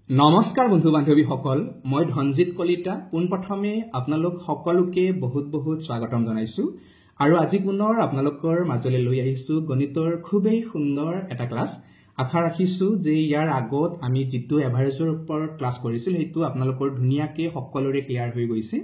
নমস্কাৰ বন্ধু বান্ধৱীসকল মই ধনজিত কলিতা পোনপ্ৰথমে আপোনালোক সকলোকে বহুত স্বাগতম জনাইছো আৰু আজি পুনৰ আপোনালোকৰ মাজলৈ লৈ আহিছো গণিতৰ খুবেই সুন্দৰ এটা ক্লাস আশা ৰাখিছো যে ইয়াৰ আগত আমি যেটো এভাৰেজৰ ওপৰত ক্লাস কৰিছিল হেতু আপোনালোকৰ ধুনিয়াকে সকলোৰে ক্লিয়াৰ হৈ গৈছে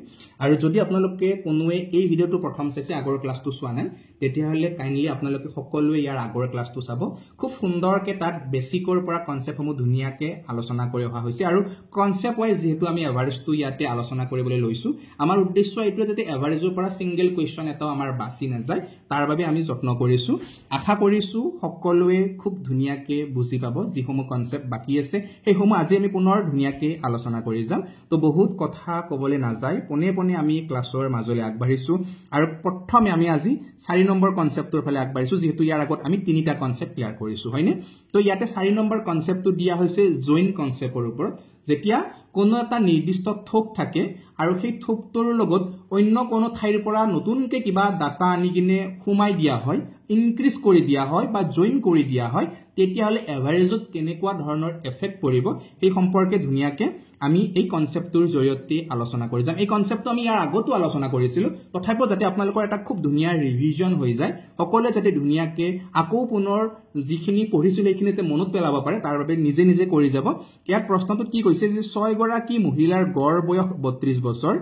আৰু যদি আপোনালোকে কোনোৱে এই ভিডিওটো প্ৰথম চাইছে আগৰ ক্লাসটো চোৱা নাই তেতিয়াহলে কাইন্ডলি আপোনালোকে সকলোৱে ইয়াৰ আগৰ ক্লাসটো চাব খুব সুন্দৰকে তাত বেসিকৰ পৰা কনসেপ্টসমূহ ধুনিয়াকে আলোচনা কৰি অহা হৈছে আৰু কনসেপ্ট ওয়াইজ যেহেতু আমি এভাৰেজটো ইয়াতে আলোচনা কৰিবলৈ লৈছো আমাৰ উদ্দেশ্য এইটো যে এভাৰেজৰ পৰা সিঙ্গেল কোৱেশ্চন এটা আমাৰ বাছি না যায় তাৰ বাবে আমি যত্ন কৰিছো আশা কৰিছো সকলোৱে খুব ধুনিয়াকে বুজি পাব যিসমূহ কনসেপ্ট বাকি আছে সেইসমূহ আজি আমি পুনৰ ধুনিয়াকে আলোচনা কৰি যাম তো বহুত কথা কবলৈ না যায় পনে আমি ক্লাছৰ মাজলৈ আগবাঢ়িছো আৰু প্ৰথমে আমি আজি 4 নম্বৰ কনসেপ্টৰ ফালে আগবাঢ়িছো যেহেতু ইয়াৰ আগত আমি তিনিটা কনসেপ্ট ক্লিয়াৰ কৰিছো হয়নে তো ইয়াতে 4 নম্বৰ কনসেপ্টটো দিয়া হৈছে জইন কনসেপ্টৰ ওপৰত যেতিয়া কোনো এটা নিৰ্দিষ্ট থোপ থাকে আৰু সেই থোপটোৰ লগত অন্য কোনো ঠাইৰ পৰা নতুনকে কিবা ডাটা আনি কিনে খুমাই দিয়া হয় ইনক্ৰিজ কৰি দিয়া হয় বা জইন কৰি দিয়া হয় তেতিয়া হলে এভাৰেজত কেনেকুৱা ধৰণৰ এফেক্ট পৰিব এই সম্পৰ্কে ধুনিয়াকে আমি এই কনসেপ্টৰ জৰিয়তে আলোচনা কৰি যাম এই কনসেপ্টটো আমি ইয়াৰ আগতো আলোচনা কৰিছিল তথাপিও যাতে আপোনালোকৰ এটা খুব ধুনিয়া ৰিভিজন হৈ যায় সকলোৱে যাতে ধুনিয়াকে আকৌ পুনৰ যিখিনি পঢ়িছিল এইখিনিতে মনত পেলাব পাৰে তাৰ বাবে নিজে নিজে কৰি যাব ইয়াৰ প্ৰশ্নটো কি কৈছে যে 6 গৰাকী মহিলাৰ গড় বয়স 32 বছৰ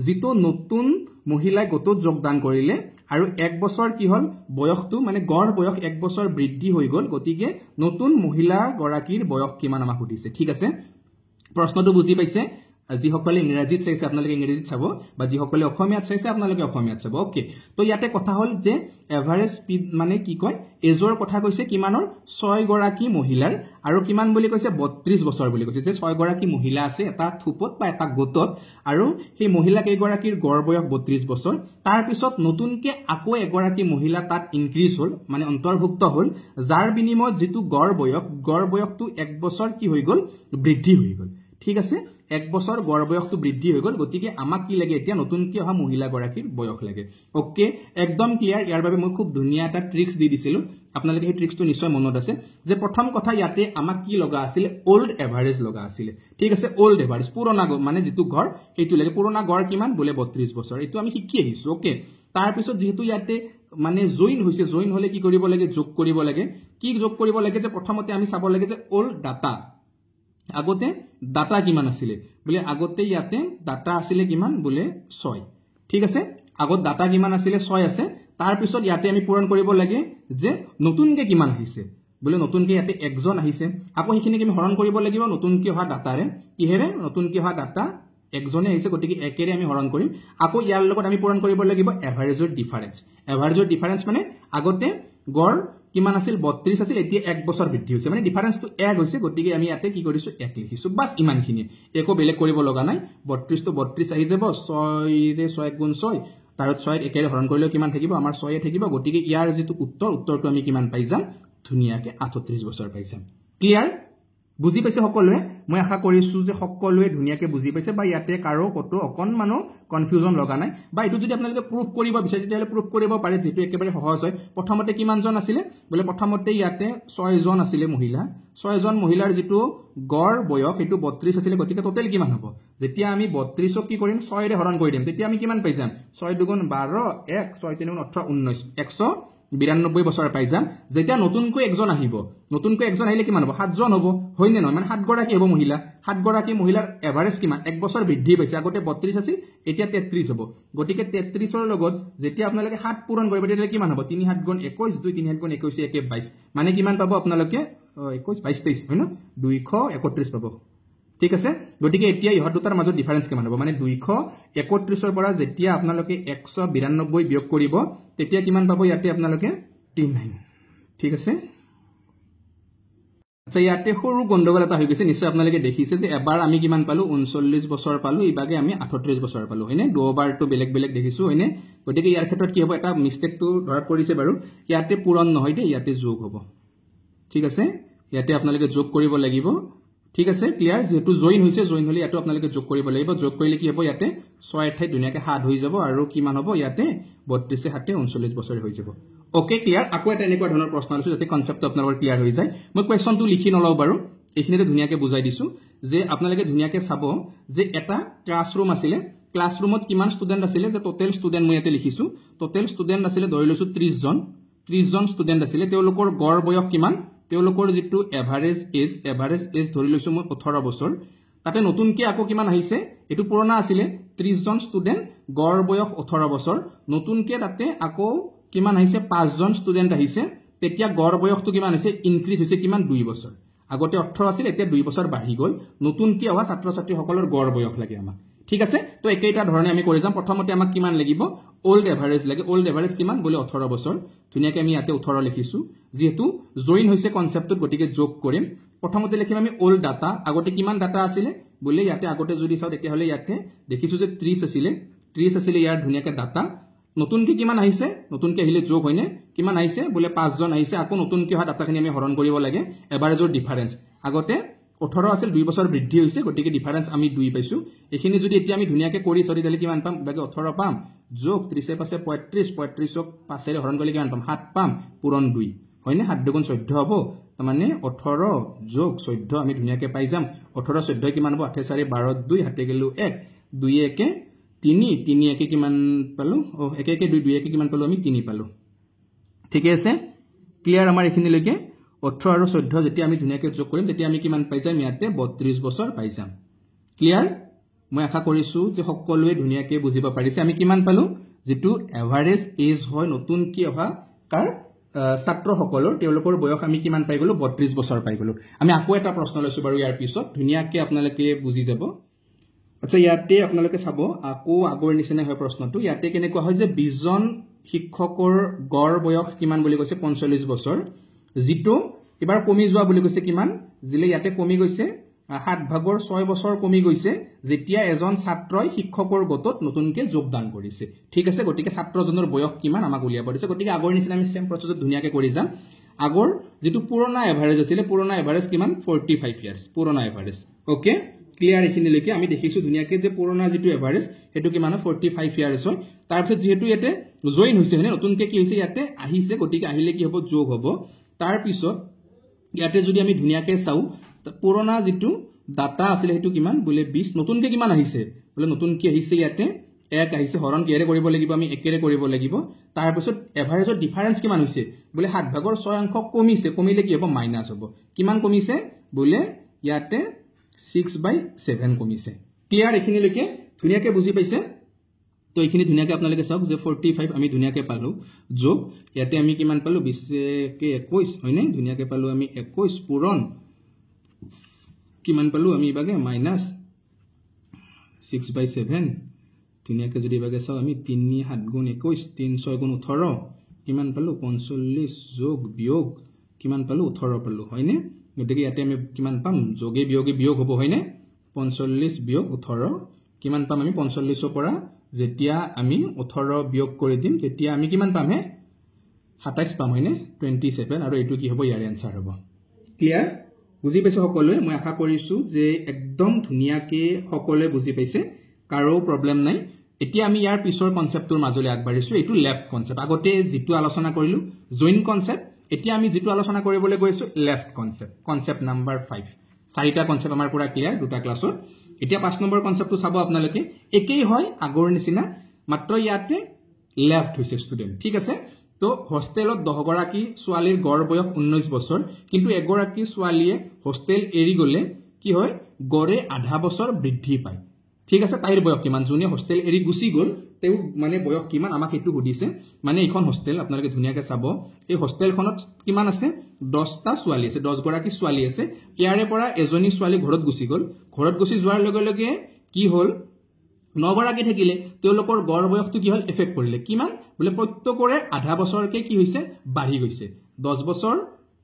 যিটো নতুন মহিলাই গতত যোগদান কৰিলে আৰু 1 বছৰ কি হল বয়সটো মানে গড় বয়স 1 বছৰ বৃদ্ধি হৈ গল গতিকে নতুন মহিলা গৰাকীৰ বয়স কিমান আমাক সুধিছে ঠিক আছে প্ৰশ্নটো বুজি পাইছে যি সকলে ইংৰাজীত চাইছে আপোনালোকে ইংৰাজীত চাব বা যি সকলে অসমীয়াত চাইছে আপোনালোকে অসমীয়াত চাব ওকে তো ইয়াতে কথা হল যে এভাৰেজ স্পিড মানে কি কয় এজৰ কথা কৈছে কিমানৰ 6 গৰাকী মহিলাৰ আৰু কিমান বুলি কৈছে 32 বছৰ বুলি কৈছে যে 6 গৰাকী মহিলা আছে এটা থুপত বা এটা গোটত আৰু সেই মহিলা কেই গৰাকীৰ গড় বয়স 32 বছৰ তাৰ পিছত নতুনকে আকৌ এগৰাকী মহিলা তাত ইনক্ৰিজ হল মানে অন্তৰ্ভুক্ত হল যাৰ বিনিময়ত যেটো গড় বয়সটো 1 বছৰ কি হৈ গল বৃদ্ধি হৈ গল ঠিক আছে 1 বছৰ গড় বয়সটো বৃদ্ধি হৈ গল গতিকে আমাক কি লাগে এতিয়া নতুনকে অহা মহিলা গৰাকীৰ বয়স লাগে ওকে একদম ক্লিয়াৰ ইয়াৰ বাবে মই খুব ধুনিয়া এটা ট্ৰিক্স দি দিছিলো আপোনালোকে এই ট্ৰিক্সটো নিশ্চয় মনত আছে যে প্ৰথম কথা ইয়াতে আমাক কি লগা আছিল ওল্ড এভাৰেজ লগা আছিল ঠিক আছে ওল্ড এভাৰেজ পুৰণা মানে যেটো গড় সেইটো লাগে পুৰণা গড় কিমান বলে 32 বছৰ এটো আমি শিকি আহিছো ওকে তাৰ পিছত যেহেতু ইয়াতে মানে জইন হৈছে জইন হলে কি কৰিব লাগে যোগ কৰিব লাগে কি যোগ কৰিব লাগে যে প্ৰথমতে আমি চাব লাগে যে ওল্ড ডাটা আগতে ডাটা কিমান আছিল বলে আগতে ইয়াতে ডাটা আছিল কিমান বলে 6 ঠিক আছে আগত ডাটা কিমান আছিল 6 আছে তাৰ পিছত ইয়াতে আমি পূৰণ কৰিব লাগে যে নতুনকে কিমান আহিছে বলে নতুনকে ইয়াতে একজন আহিছে আকৌ হিখিনি আমি হৰণ কৰিব লাগিব নতুনকে হোৱা ডাটাৰে কিহেৰে নতুনকে হোৱা ডাটা একজনে আহিছে গতিকে একেৰে আমি হৰণ কৰিম আকৌ ইয়াৰ লগত আমি পূৰণ কৰিব লাগিব এভাৰেজৰ ডিফাৰেন্স মানে আগতে গড় কিমান আছিল 32 আছিল এতিয়া 1 বছৰ বৃদ্ধি হৈছে মানে ডিফাৰেন্সটো 1 হৈছে গতিকে আমি ইয়াতে কি কৰিছো 1 লিখিছো বাস ইমানখিনি একো বেলেগ কৰিব লগা নাই 32 তো 32 আহি যাব 6 ৰে 6 গুণ 6 তাৰত 6 একেৰে হৰণ কৰিলে কিমান থাকিব আমাৰ 6 এ থাকিব গতিকে ইয়াৰ যেটো উত্তৰটো আমি কিমান পাই যাম ধুনিয়াকে 38 বছৰ পাই যাম ক্লিয়াৰ বুজি পাইছে সকলোৱে মই আশা কৰিছো যে সকলোৱে ধুনিয়াকে বুজি পাইছে বা ইয়াতে কাৰো কত অকনমানো কনফিউজন লগা নাই বা এটো যদি আপোনালোকে প্ৰুফ কৰিব বিচাৰে তেতিয়ালে প্ৰুফ কৰিব পাৰে যেটো একেবাৰে সহজ হয় প্ৰথমতে কিমান জন আছিল বলে প্ৰথমতে ইয়াতে 6 জন আছিল মহিলা 6 জন মহিলাৰ যেটো গড় বয়স এটো 32 আছিল গতিকে টোটাল কিমান হ'ব যেতিয়া আমি 32 ক কি কৰিম 6 ৰে হৰণ কৰি দিম তেতিয়া আমি কিমান পাই যাম 6 দুগুণ 12 1 6 3 18 19 192 বছৰ পাই যাম যেতিয়া নতুনকৈ একজন আহিব নতুনকৈ একজন আহিলে কিমান হ'ব 7 জন হ'ব হয়নে নহয় মানে 7 গৰাকী হ'ব মহিলা 7 গৰাকী মহিলাৰ এভাৰেজ কিমান 1 বছৰ বৃদ্ধি পাইছে আগতে 32 আছিল এতিয়া 33 হ'ব গতিকে 33 ৰ লগত যেতিয়া আপোনালোকে 7 পূৰণ কৰিব তেতিয়া কিমান হ'ব 3 7 গুণ 21 2 3 7 গুণ 21 1 22 মানে কিমান পাব আপোনালোকে 21 22 23 হয় ন 231 পাব ঠিক আছে গতিকে এতিয়া ইহত দুটাৰ মাজত ডিফাৰেন্স কিমান হ'ব মানে 231 ৰ পৰা যেতিয়া আপোনালোকে 192 বিয়োগ কৰিব তেতিয়া কিমান পাব ইয়াতে আপোনালোকে 39 ঠিক আছে আচ্ছা ইয়াতে সৰু গণ্ডগোল এটা হৈ গৈছে নিশ্চয় আপোনালোকে দেখিছে যে এবাৰ আমি কিমান পালো 39 বছৰ পালো ইবাগে আমি 38 বছৰ পালো হয়নে দুবাৰটো বেলেগ বেলেগ দেখিছো হয়নে গতিকে ইয়াৰ ক্ষেত্ৰত কি হ'ব এটা মিস্টেকটো ধৰা পৰিছে বাৰু ইয়াতে পূৰণ নহয় দে ইয়াতে যোগ হ'ব ঠিক আছে ইয়াতে আপোনালোকে যোগ কৰিব লাগিব ঠিক আছে ক্লিয়াৰ যেটো জইন হৈছে জইন হলি ইয়াতে আপোনালোকে যোগ কৰিব লাগিব যোগ কৰিলে কি হ'ব ইয়াতে 6 ঠাই দুনিয়াকে 7 হৈ যাব আৰু কিমান হ'ব ইয়াতে 32 7 39 বছৰ হৈ যাব ওকে ক্লিয়াৰ আকৌ এটা এনেকুৱা ধৰণৰ প্ৰশ্ন আছে যাতে কনসেপ্ট আপোনালোকৰ ক্লিয়াৰ হৈ যায় মই কোৱেশ্চনটো লিখি নলও বাৰু এইখিনিতে ধুনিয়াকে বুজাই দিছো যে আপোনালোকে ধুনিয়াকে চাব যে এটা ক্লাছৰুম আছিল ক্লাছৰুমত কিমান ষ্টুডেন্ট আছিল যে টোটাল ষ্টুডেন্ট মই ইয়াতে লিখিছো টোটাল ষ্টুডেন্ট আছিল ধৰি লৈছো 30 জন ষ্টুডেন্ট আছিল তেওঁলোকৰ গড় বয়স কিমান তেওঁলোকৰ যেটো এভাৰেজ এজ ধৰি লৈছো মই 18 বছৰ তাতে নতুনকে আকৌ কিমান আহিছে এটো পুৰণা আছিল 30 জন ষ্টুডেন্ট গড় বয়স 18 বছৰ নতুনকে তাতে আকৌ কিমান আহিছে 5 জন ষ্টুডেন্ট আহিছে তেতিয়া গড় বয়সটো কিমান হৈছে ইনক্ৰিজ হৈছে কিমান 2 বছৰ আগতে 18 আছিল এতিয়া 2 বছৰ বাঢ়ি গল নতুনকে অহা ছাত্ৰ ছাত্ৰী সকলৰ গড় বয়স লাগে আমাক ঠিক আছে তো একেটা ধৰণে আমি কৰি যাম প্ৰথমতে আমাক কিমান লাগিব ওল্ড এভাৰেজ লাগে ওল্ড এভাৰেজ কিমান বলে 18 বছৰ ধুনিয়াকে আমি ইয়াতে 18 লিখিছো যেহেতু জয়েন হৈছে কনসেপ্টত গটিকে যোগ কৰিম প্ৰথমতে লিখিম আমি ওল্ড ডাটা আগতে কিমান ডাটা আছিল বলে ইয়াতে আগতে যদি চাও তেতিয়া হলে ইয়াতে দেখিছো যে 30 আছিল ইয়াৰ ধুনিয়াকে ডাটা নতুনকে কিমান আহিছে নতুনকে আহিলে যোগ হয়নে কিমান আহিছে বলে 5 জন আহিছে আকৌ নতুনকে হোৱা ডাটাখিনি আমি হৰণ কৰিব লাগে এভাৰেজৰ ডিফাৰেন্স আগতে 18 আছিল 2 বছৰ বৃদ্ধি হৈছে গটিকে ডিফাৰেন্স আমি 2 পাইছো এখিনি যদি এতিয়া আমি ধুনিয়াকে কৰি সৰি দিলে কিমান পাম বাকি 18 পাম যোগ 30 পাছে 35 ক 5 এৰে হৰণ কৰিলে কিমান পাম 7 পাম পূৰণ 2 হয়নে 7 দুগুণ 14 হ'ব মানে 18 যোগ 14 আমি ধুনিয়াকে পাই যাম 18 14 কিমান হ'ব 8 4 12 2 হাতে গেলু 1 2 1 3 1 কিমান পালো ও 1 1 2 2 1 কিমান পালো আমি 3 পালো ঠিক আছে ক্লিয়াৰ আমাৰ এখিনি লৈকে 18 আৰু 14 যেতিয়া আমি ধুনিয়াকে যোগ কৰিম তেতিয়া আমি কিমান পাই যাম ইয়াতে 32 বছৰ পাই যাম ক্লিয়াৰ মই আশা কৰিছো যে সকলোৱে ধুনিয়াকে বুজিব পাৰিছে আমি কিমান পালো যেটো এভাৰেজ এজ হয় নতুন কি অহা কাৰ ছাত্ৰ সকলৰ তেওঁলোকৰ বয়স আমি কিমান পাই গলো 32 বছৰ পাই গলো আমি আকৌ এটা প্ৰশ্ন লৈছো বাৰু ইয়াৰ পিছত ধুনিয়াকে আপোনালোকে বুজি যাব আচ্ছা ইয়াতে আপোনালোকে চাব আকৌ আগৰ নিচিনা হয় প্ৰশ্নটো ইয়াতে কেনেকুৱা হয় যে 20 জন শিক্ষকৰ গড় বয়স কিমান বুলি কৈছে 45 বছৰ যেটো এবাৰ কমি যোৱা বুলি কৈছে কিমান জিলে ইয়াতে কমি গৈছে 7 ভাগৰ 6 বছৰ কমি গৈছে যেতিয়া এজন ছাত্ৰই শিক্ষকৰ গটত নতুনকে যোগদান কৰিছে ঠিক আছে গটিকে ছাত্ৰজনৰ বয়স কিমান আমাক উলিয়া পৰিছে গটিকে আগৰ নিচিনা আমি সেম প্ৰসেছত ধুনিয়াকে কৰি যাম আগৰ যেটো পুৰণা এভাৰেজ আছিল পুৰণা এভাৰেজ কিমান 45 ইয়াৰ্স পুৰণা এভাৰেজ ওকে ক্লিয়াৰ এখিনি লৈকে আমি দেখিছো ধুনিয়াকে যে পুৰণা যেটো এভাৰেজ হেতু কিমান 45 ইয়াৰ্স হয় তাৰ পিছত যেহেতু ইয়াতে জয়েন হৈছে হনে নতুনকে কি হৈছে ইয়াতে আহিছে গটিকে আহিলে কি হ'ব যোগ হ'ব তাৰ পিছত ইয়াতে যদি আমি ধুনিয়াকে চাও পুৰণা যেটো ডাটা আছিল হেতু কিমান বলে 20 নতুনকে কিমান আহিছে বলে নতুনকে আহিছে ইয়াতে 1 আহিছে হৰণ কিৰে কৰিব লাগিব আমি 1 ৰে কৰিব লাগিব তাৰ পিছত এভাৰেজৰ ডিফাৰেন্স কিমান হৈছে বলে 7 ভাগৰ 6 অংক কমিছে কমিলে কি হ'ব মাইনাস হ'ব কিমান কমিছে বলে ইয়াতে 6/7 কমিছে ক্লিয়াৰ এখিনি লৈকে ধুনিয়াকে বুজি পাইছে তো এখিনি ধুনিয়াকে আপোনালোকে চাওক যে 45 আমি ধুনিয়াকে পালো যোগ ইয়াতে আমি কিমান পালো 20 কে 21 হয়নে ধুনিয়াকে পালো আমি 21 পূৰণ কিমান পালো আমি ইবাগে মাইনাস 6/7 ধুনিয়াকে যদি ইবাগে চাও আমি 3 7 গুণ 21 3 6 গুণ 18 কিমান পালো 45 যোগ বিয়োগ কিমান পালো 18 পালো হয়নে গতিকে ইয়াতে আমি কিমান পাম যোগে বিয়োগ হ'ব হয়নে 45 বিয়োগ 18 কিমান পাম আমি 45 ৰ পৰা যেতিয়া আমি 18 বিয়োগ কৰি দিম তেতিয়া আমি কিমান পাম হে 27 পাম হয়নে 27 আৰু এটো কি হ'ব ইয়াৰ आंसर হ'ব ক্লিয়াৰ বুজি পাইছে সকলোৱে মই আশা কৰিছো যে একদম ধুনিয়াকে সকলোৱে বুজি পাইছে কাৰো প্ৰবলেম নাই এতিয়া আমি ইয়াৰ পিছৰ কনসেপ্টৰ মাজলৈ আগবাঢ়িছো এটো লেফট কনসেপ্ট আগতে যেটো আলোচনা কৰিলো জয়েন কনসেপ্ট এতিয়া আমি যেটো আলোচনা কৰিবলৈ গৈছো লেফট কনসেপ্ট নাম্বাৰ 5 চাৰিটা কনসেপ্ট আমাৰ পুৰা ক্লিয়াৰ দুটা ক্লাছত এতিয়া 5 নম্বৰ কনসেপ্টটো চাব আপোনালোকে একেই হয় আগৰ নিচিনা মাত্ৰ ইয়াতে লেফট হৈছে ষ্টুডেন্ট ঠিক আছে তো হোস্টেলত 10 গৰাকী ছোৱালীৰ গড় বয়স 19 বছৰ কিন্তু এগৰাকী ছোৱালীয়ে হোস্টেল এৰি গলে কি হয় গড়ে আধা বছৰ বৃদ্ধি পায় ঠিক আছে তাইৰ বয়স কিমান জুনে হোস্টেল এৰি গুছি গল তেও মানে বয়স কিমান আমাক এটো সুধিছে মানে এখন হোস্টেল আপোনালোকে ধুনিয়াকে চাব এই হোস্টেলখনত কিমান আছে 10টা ছোৱালী আছে 10 গৰাকী ছোৱালী আছে ইয়াৰে পৰা এজনী ছোৱালী ঘৰত গুছি গল ঘৰত গুছি যোৱাৰ লগে লগে কি হল 9 গৰাকী থাকিলে তেওঁলোকৰ গড় বয়সটো কি হল এফেক্ট কৰিলে কিমান বলে প্ৰত্যেকৰে আধা বছৰকে কি হৈছে বাঢ়ি গৈছে 10 বছৰ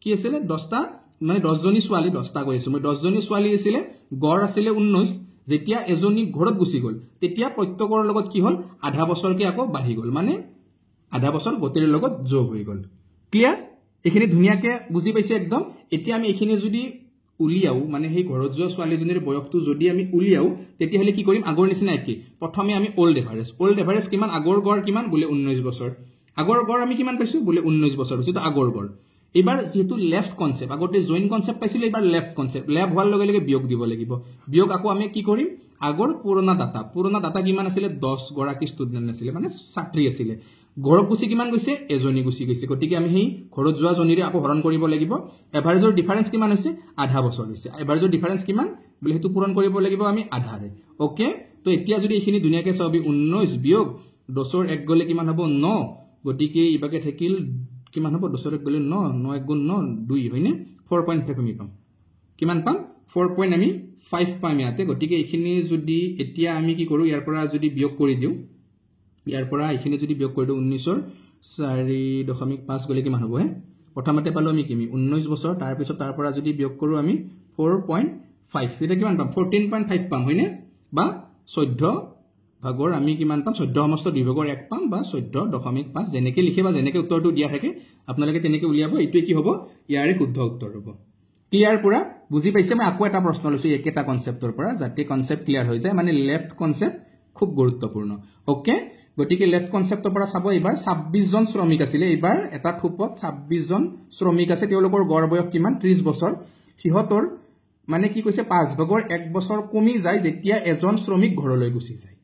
কি আছিল 10টা মানে 10 জনী ছোৱালী 10টা কৈছো মই 10 জনী ছোৱালী আছিল গড় আছিল 19 যেতিয়া এজনী ঘৰত গুছি গল তেতিয়া প্ৰত্যেকৰ লগত কি হল আধা বছৰকে আকৌ বাঢ়ি গল মানে আধা বছৰ গতিৰ লগত যোগ হৈ গল ক্লিয়াৰ এখিনি ধুনিয়াকে বুজি পাইছে একদম এতিয়া আমি এখিনি যদি উলিয়াও মানে সেই ঘৰত যোৱা ছোৱালীজনীৰ বয়সটো যদি আমি উলিয়াও তেতিয়া হলে কি কৰিম আগৰ নিচিনা একে প্ৰথমে আমি ওল্ড এভাৰেজ কিমান আগৰ গড় কিমান বলে 19 বছৰ আগৰ গড় আমি কিমান পাইছো বলে 19 বছৰ হৈছে তো আগৰ গড় এবাৰ যেহেতু লেফট কনসেপ্ট আগতে জইন কনসেপ্ট পাইছিল এবাৰ লেফট কনসেপ্ট লেফট হোৱাৰ লগে লগে বিয়োগ দিব লাগিব বিয়োগ আকৌ আমি কি কৰিম আগৰ পুৰণা ডাটা কিমান আছিল 10 গৰাকী ষ্টুডেন্ট আছিল মানে ছাত্ৰী আছিল ঘৰত গুছি কিমান গৈছে এজনী গুছি গৈছে গতিকে আমি হেই ঘৰত যোৱা জনীৰে আকৌ হৰণ কৰিব লাগিব এভাৰেজৰ ডিফাৰেন্স কিমান হৈছে আধা বছৰ হৈছে এভাৰেজৰ ডিফাৰেন্স কিমান বলে হেতু পূৰণ কৰিব লাগিব আমি আধাৰে ওকে তো এতিয়া যদি এইখিনি ধুনিয়াকে চাবি 19 বিয়োগ 10 ৰ 1 গলে কিমান হ'ব 9 গতিকে ইবাকে থাকিল কিমান হ'ব 10 ৰ 1 গলে 9 9 গুণ 9 2 হয়নে 4.5 আমি পাম কিমান পাম 4. আমি 5 পাম ইয়াতে গতিকে এইখিনি যদি এতিয়া আমি কি কৰো ইয়াৰ পৰা যদি বিয়োগ কৰি দিও ইয়াৰ পৰা এইখিনি যদি বিয়োগ কৰি দিও 19 ৰ 4.5 গলে কিমান হ'ব হে প্ৰথমতে পালো আমি কিমি 19 বছৰ তাৰ পিছত তাৰ পৰা যদি বিয়োগ কৰো আমি 4.5 এটা কিমান পাম 14.5 পাম হয়নে বা 14 ভাগৰ আমি কিমান পাম 14 সমস্ত 2 ভাগৰ 1 পাম বা 14.5 যেনেকে লিখে বা যেনেকে উত্তৰটো দিয়া থাকে আপোনালোকে তেনেকে উলিয়াব এইটোৱে কি হ'ব ইয়াৰে শুদ্ধ উত্তৰ হ'ব ক্লিয়াৰ পুৰা বুজি পাইছে মই আকৌ এটা প্ৰশ্ন লৈছো একেটা কনসেপ্টৰ পৰা যাতে কনসেপ্ট ক্লিয়াৰ হৈ যায় মানে লেফট কনসেপ্ট খুব গুৰুত্বপূৰ্ণ ওকে গতিকে লেফট কনসেপ্টৰ পৰা চাব এবাৰ 26 জন শ্ৰমিক আছিল এবাৰ এটা থুপত 26 জন শ্ৰমিক আছে তেওঁলোকৰ গড় বয়স কিমান 30 বছৰ সিহঁতৰ মানে কি কৈছে 5 ভাগৰ 1 বছৰ কমি যায় যেতিয়া এজন শ্ৰমিক ঘৰলৈ গুছি যায়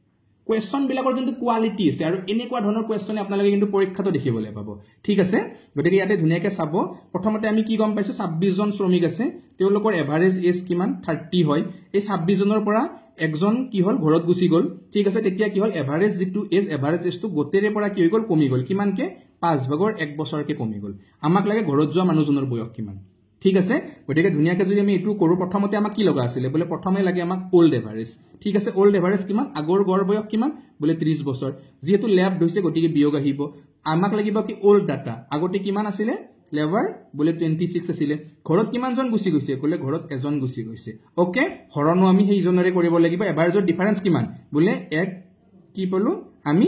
কোৱেশ্চন বিলাকৰ কিন্তু কোৱালিটি আছে আৰু এনেকুৱা ধৰণৰ কোৱেশ্চনে আপোনালোকে কিন্তু পৰীক্ষাটো দেখিবলৈ পাব ঠিক আছে গতিকে ইয়াতে ধুনিয়াকে চাব প্ৰথমতে আমি কি গম পাইছো 26 জন শ্ৰমিক আছে তেওঁলোকৰ এভাৰেজ এজ কিমান 30 হয় এই 26 জনৰ পৰা একজন কি হল ঘৰত গুছি গল ঠিক আছে তেতিয়া কি হল এভাৰেজ যেটো এজ এভাৰেজ এজটো গোটেৰে পৰা কি হৈ গল কমি গল কিমানকে 5 ভাগৰ 1 বছৰকে কমি গল আমাক লাগে ঘৰত যোৱা মানুহজনৰ বয়স কিমান ঠিক আছে গতিকে ধুনিয়াকে যদি আমি এটু কৰো প্ৰথমতে আমাক কি লগা আছিল বলে প্ৰথমে লাগে আমাক ওল্ড এভাৰেজ ঠিক আছে ওল্ড এভাৰেজ কিমান আগৰ গড় বয়স কিমান বলে 30 বছৰ যেহেতু লেফট হৈছে গতিকে বিয়োগ আহিব আমাক লাগিব কি ওল্ড ডাটা আগতে কিমান আছিল লেভাৰ বলে 26 আছিল ঘৰত কিমান জন গুছি গৈছে কলে ঘৰত এজন গুছি গৈছে ওকে হৰণো আমি হেইজনৰে কৰিব লাগিব এভাৰেজৰ ডিফাৰেন্স কিমান বলে 1 কি পালো আমি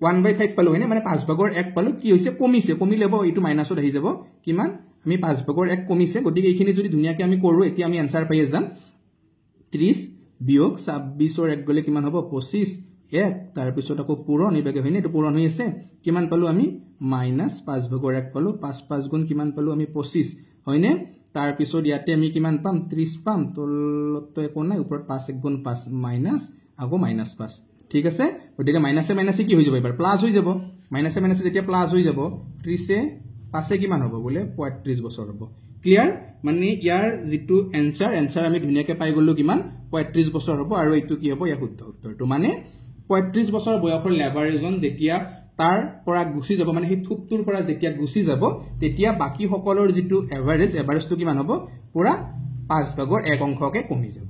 1/5 পালো হয়নে মানে 5 ভাগৰ 1 পালো কি হৈছে কমিছে কমিলেব এটো মাইনাসত আহি যাব কিমান আমি 5 ভাগৰ 1 কমিছে গতিকে এইখিনি যদি ধুনিয়াকে আমি কৰো এতিয়া আমি আনসাৰ পাই যাম 30 বিয়োগ 26 ৰ 1 গলে কিমান হ'ব 25 1 তাৰ পিছত আকৌ পূৰণ ইবাকে হয়নে এটো পূৰণ হৈ আছে কিমান পালো আমি মাইনাস 5 ভাগৰ 1 পালো 5 5 গুণ কিমান পালো আমি 25 হয়নে তাৰ পিছত ইয়াতে আমি কিমান পাম 30 পাম তলতে একো নাই ওপৰত 5 1 গুণ 5 মাইনাস আকৌ মাইনাস 5 ঠিক আছে গতিকে মাইনাসে মাইনাসে কি হৈ যাব এবাৰ প্লাস হৈ যাব মাইনাসে মাইনাসে যেতিয়া প্লাস হৈ যাব 30 এ 5 এ কিমান হ'ব বলে 35 বছৰ হ'ব ক্লিয়াৰ মানে ইয়াৰ যেটো এনসাৰ আমি ধুনিয়াকে পাই গলো কিমান 35 বছৰ হ'ব আৰু এইটো কি হ'ব ইয়া শুদ্ধ উত্তৰটো মানে 35 বছৰ বয়সৰ লেবাৰজন যেতিয়া তাৰ পৰা গুছি যাব মানে সেই থুপটোৰ পৰা যেতিয়া গুছি যাব তেতিয়া বাকি সকলৰ যেটো এভাৰেজটো কিমান হ'ব পুৰা 5 ভাগৰ 1 অংশকে কমি যাব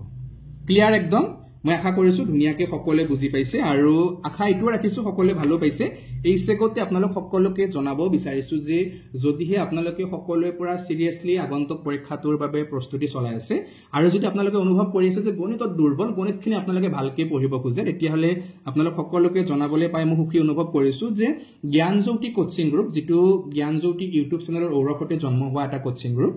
ক্লিয়াৰ একদম মই আশা কৰিছো ধুনিয়াকে সকলে বুজি পাইছে আৰু আশা ইটো ৰাখিছো সকলে ভালো পাইছে এই সেগতে আপোনালোক সকলোকে জনাব বিচাৰিছো যে যদিহে আপোনালোকে সকলোৱে পুৰা সিৰিয়াসলি আগন্তুক পৰীক্ষাটোৰ বাবে প্ৰস্তুতি চলাই আছে আৰু যদি আপোনালোকে অনুভৱ কৰিছে যে গণিতত দুৰ্বল গণিতখিনি আপোনালোকে ভালকে পঢ়িব খুজে তেতিয়া হলে আপোনালোক সকলোকে জনাবলৈ পাই মই সুখী অনুভৱ কৰিছো যে জ্ঞানজ্যোতি কোচিং গ্ৰুপ যেটো জ্ঞানজ্যোতি ইউটিউব চেনেলৰ ঔৰসতে জন্ম হোৱা এটা কোচিং গ্ৰুপ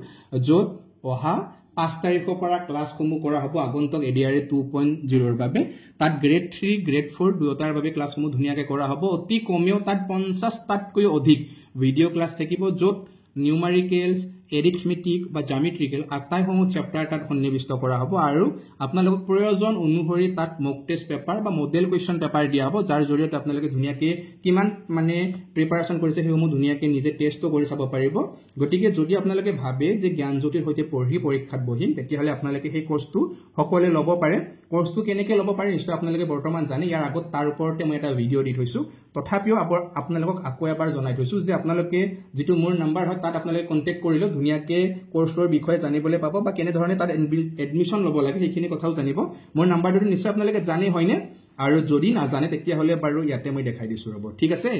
যত অহা 5 তাৰিখৰ পৰা ক্লাছসমূহ কৰা হ'ব আগন্তুক এডিআৰএ 2.0 ৰ বাবে তাত গ্ৰেড 3 গ্ৰেড 4 দুয়োটাৰ বাবে ক্লাছসমূহ ধুনিয়াকে কৰা হ'ব অতি কমেও তাত 50 টাতকৈ অধিক ভিডিও ক্লাছ থাকিব যত নিউমাৰিকেলছ এৰিথমেটিক বা জ্যামিট্ৰিকেল আটাইসমূহ চেপ্টাৰ তাত সন্নিবিষ্ট কৰা হ'ব আৰু আপোনালোকক প্ৰয়োজন অনুসৰি তাত মক টেষ্ট পেপাৰ বা মডেল কোৱেশ্চন পেপাৰ দিয়া হ'ব যাৰ জৰিয়তে আপোনালোকে ধুনিয়াকে কিমান মানে প্ৰিপাৰেচন কৰিছে হেসমূহ ধুনিয়াকে নিজে টেষ্টও কৰি চাব পাৰিব গতিকে যদি আপোনালোকে ভাবে যে জ্ঞানজ্যোতিৰ হৈতে পঢ়ি পৰীক্ষাত বহিম তেতিয়া হলে আপোনালোকে এই কোৰ্সটো সকলে ল'ব পাৰে কোৰ্সটো কেনেকৈ ল'ব পাৰে নিশ্চয় আপোনালোকে বৰ্তমান জানে ইয়াৰ আগত তাৰ ওপৰতে মই এটা ভিডিও দি থৈছো তথাপিও আপোনালোকক আকৌ এবাৰ জনাই থৈছো যে আপোনালোকে যেটো মোৰ নম্বৰ হয় তাত আপোনালোকে কন্টাক্ট কৰিলে ধুনিয়াকে কোৰ্সৰ বিষয়ে জানিবলৈ পাব বা কেনে ধৰণে তাত এডমিশন ল'ব লাগে সেইখিনি কথাও জানিব মোৰ নম্বৰটো নিশ্চয় আপোনালোকে জানে হয়নে আৰু যদি না জানে তেতিয়া হলে বাৰু ইয়াতে মই দেখাই দিছো ৰব ঠিক আছে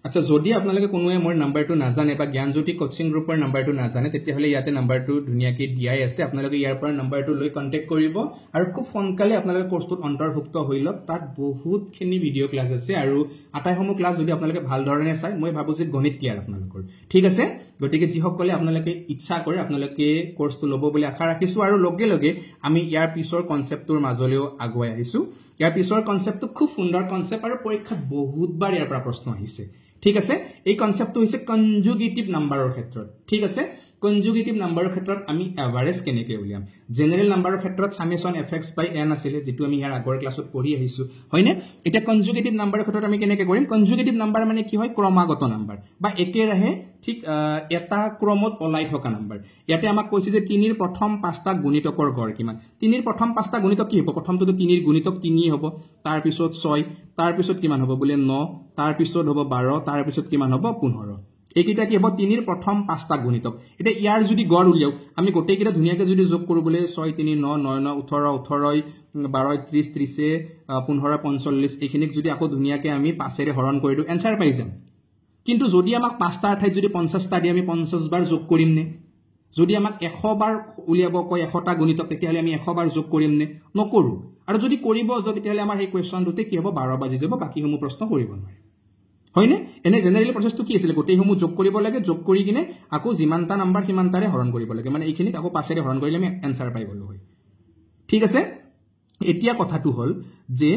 আচ্ছা যদি আপোনালোকে কোনোৱে মোৰ নম্বৰটো না জানে বা জ্ঞানজ্যোতি কোচিং গ্ৰুপৰ নম্বৰটো না জানে তেতিয়া হলে ইয়াতে নম্বৰটো ধুনিয়াকে দিয়াই আছে আপোনালোকে ইয়াৰ পৰা নম্বৰটো লৈ কন্টাক্ট কৰিব আৰু খুব সোনকালে আপোনালোকে কোৰ্সটোত অন্তৰ্ভুক্ত হৈ লওক তাত বহুতখিনি ভিডিও ক্লাছ আছে আৰু আটাইসমূহ ক্লাছ যদি আপোনালোকে ভাল ধৰণে চাই মই ভাবো যে গণিত ক্লিয়াৰ আপোনালোকৰ ঠিক আছে গতিকে যিসকলে আপোনালোকে ইচ্ছা কৰে আপোনালোকে কোৰ্সটো ল'ব বুলি আশা ৰাখিছো আৰু লগে লগে আমি ইয়াৰ পিছৰ কনসেপ্টৰ মাজলৈও আগুৱাই আহিছো ইয়াৰ পিছৰ কনসেপ্টটো খুব সুন্দৰ কনসেপ্ট আৰু পৰীক্ষাত বহুতবাৰ ইয়াৰ পৰা প্ৰশ্ন আহিছে ঠিক আছে এই কনসেপ্টটো হৈছে কনজুগেটিভ নাম্বাৰৰ ক্ষেত্ৰত ঠিক আছে কনজুগেটিভ নাম্বাৰৰ ক্ষেত্ৰত আমি এভাৰেজ কেনেকৈ উলিয়াম জেনাৰেল নাম্বাৰৰ ক্ষেত্ৰত সামেশন fx/n আছিল যেটো আমি ইয়াৰ আগৰ ক্লাছত পঢ়ি আহিছো হয়নে এটা কনজুগেটিভ নাম্বাৰৰ ক্ষেত্ৰত আমি কেনেকৈ কৰিম কনজুগেটিভ নাম্বাৰ মানে কি হয় ক্ৰমাগত নাম্বাৰ বা একেৰাহে ঠিক এটা ক্ৰমত ওলাই থকা নাম্বাৰ ইয়াতে আমাক কৈছে যে 3 ৰ প্ৰথম 5টা গুণিতকৰ গড় কিমান 3 ৰ প্ৰথম 5টা গুণিতক কি হ'ব প্ৰথমটো 3 ৰ গুণিতক 3 হ'ব তাৰ পিছত 6 তাৰ পিছত কিমান হ'ব বলে 9 তাৰ পিছত হ'ব 12 তাৰ পিছত কিমান হ'ব 15 এইকেইটা কি হ'ব 3 ৰ প্ৰথম 5টা গুণিতক এটা ইয়াৰ যদি গড় উলিয়াও আমি গোটেইকেইটা ধুনিয়াকৈ যদি যোগ কৰো বলে 6 3 9 9 9 18 18 12 30 30 15 45 এইখিনিক যদি আকৌ ধুনিয়াকৈ আমি 5 ৰে হৰণ কৰি দিও এনসাৰ পাই যাম কিন্তু যদি আমাক 5টা ঠাইত যদি 50টা দি আমি 50 বাৰ যোগ কৰিম নে যদি আমাক 100 বাৰ উলিয়াব কয় 100টা গুণিতক তেতিয়াহলে আমি 100 বাৰ যোগ কৰিম নে নকৰো আৰু যদি কৰিব যাও তেতিয়াহলে আমাৰ এই কোৱেশ্চনটোতে কি হ'ব 12 বাজি যাব বাকিসমূহ প্ৰশ্ন কৰিব নোৱাৰে হয়নে এনে জেনাৰেলি প্ৰসেসটো কি আছিল গোটেইসমূহ যোগ কৰিব লাগে যোগ কৰি কিনে আকৌ যিমানটা নাম্বাৰ সিমানটাৰে হৰণ কৰিব লাগে মানে এইখিনিক আকৌ 5 ৰে হৰণ কৰিলে আমি এনসাৰ পাই গলো হয় ঠিক আছে এতিয়া কথাটো হল যে